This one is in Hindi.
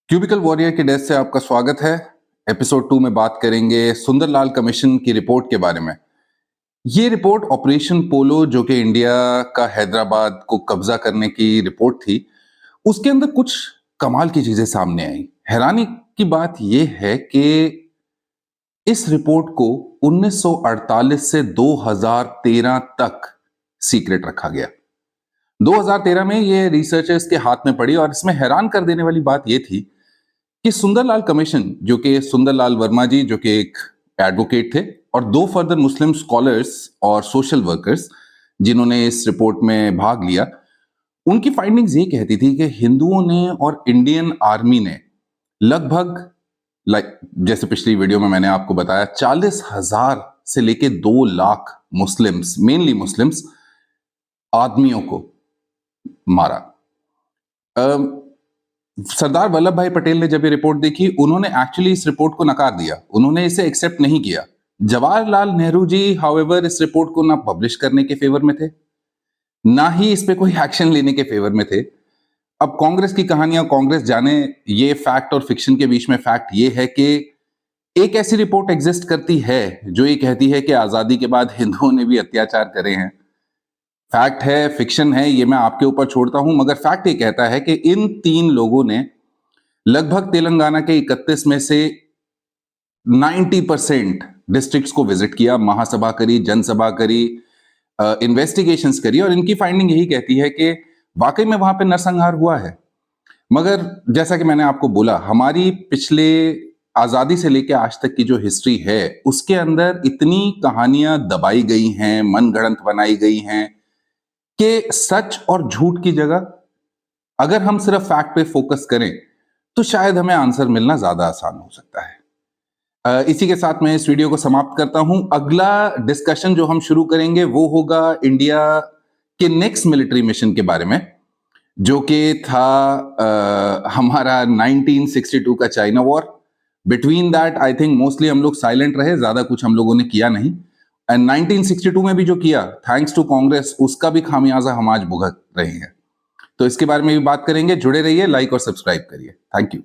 क्यूबिकल वॉरियर के डेस्क से आपका स्वागत है। एपिसोड 2 में बात करेंगे सुंदरलाल कमीशन की रिपोर्ट के बारे में। ये रिपोर्ट ऑपरेशन पोलो, जो कि इंडिया का हैदराबाद को कब्जा करने की रिपोर्ट थी, उसके अंदर कुछ कमाल की चीजें सामने आई। हैरानी की बात यह है कि इस रिपोर्ट को 1948 से 2013 तक सीक्रेट रखा गया। 2013 में ये रिसर्चर्स के हाथ में पड़ी और इसमें हैरान कर देने वाली बात यह थी कि सुंदरलाल कमीशन, जो कि सुंदरलाल वर्मा जी, जो कि एक एडवोकेट थे, और दो फर्दर मुस्लिम स्कॉलर्स और सोशल वर्कर्स जिन्होंने इस रिपोर्ट में भाग लिया, उनकी फाइंडिंग्स ये कहती थी कि हिंदुओं ने और इंडियन आर्मी ने लगभग, जैसे पिछली वीडियो में मैंने आपको बताया, 40,000 से लेके 2 लाख मुस्लिम्स, मेनली मुस्लिम्स आदमियों को मारा। सरदार वल्लभ भाई पटेल ने जब ये रिपोर्ट देखी, उन्होंने एक्चुअली इस रिपोर्ट को नकार दिया, उन्होंने इसे एक्सेप्ट नहीं किया। जवाहरलाल नेहरू जी हाउएवर इस रिपोर्ट को ना पब्लिश करने के फेवर में थे, ना ही इस पे कोई एक्शन लेने के फेवर में थे। अब कांग्रेस की कहानियां कांग्रेस जाने। ये फैक्ट और फिक्शन के बीच में फैक्ट ये है कि एक ऐसी रिपोर्ट एग्जिस्ट करती है जो ये कहती है कि आजादी के बाद हिंदुओं ने भी अत्याचार करे हैं। फैक्ट है, फिक्शन है, ये मैं आपके ऊपर छोड़ता हूं, मगर फैक्ट ये कहता है कि इन 3 लोगों ने लगभग तेलंगाना के 31 में से 90% डिस्ट्रिक्ट्स को विजिट किया, महासभा करी, जनसभा करी, इन्वेस्टिगेशंस करी, और इनकी फाइंडिंग यही कहती है कि वाकई में वहां पे नरसंहार हुआ है। मगर जैसा कि मैंने आपको बोला, हमारी पिछले आजादी से लेकर आज तक की जो हिस्ट्री है, उसके अंदर इतनी कहानियां दबाई गई हैं, मनगढ़ंत बनाई गई हैं कि सच और झूठ की जगह अगर हम सिर्फ फैक्ट पे फोकस करें तो शायद हमें आंसर मिलना ज्यादा आसान हो सकता है। इसी के साथ मैं इस वीडियो को समाप्त करता हूं। अगला डिस्कशन जो हम शुरू करेंगे वो होगा इंडिया के नेक्स्ट मिलिट्री मिशन के बारे में, जो कि था हमारा 1962 का China war. Between that I think mostly हम लोग साइलेंट रहे, ज्यादा कुछ हम लोगों ने किया नहीं। एंड 1962 में भी जो किया, थैंक्स टू कांग्रेस, उसका भी खामियाजा हम आज भुगत रहे हैं। तो इसके बारे में भी बात करेंगे। जुड़े रहिए, लाइक और सब्सक्राइब करिए। Thank you.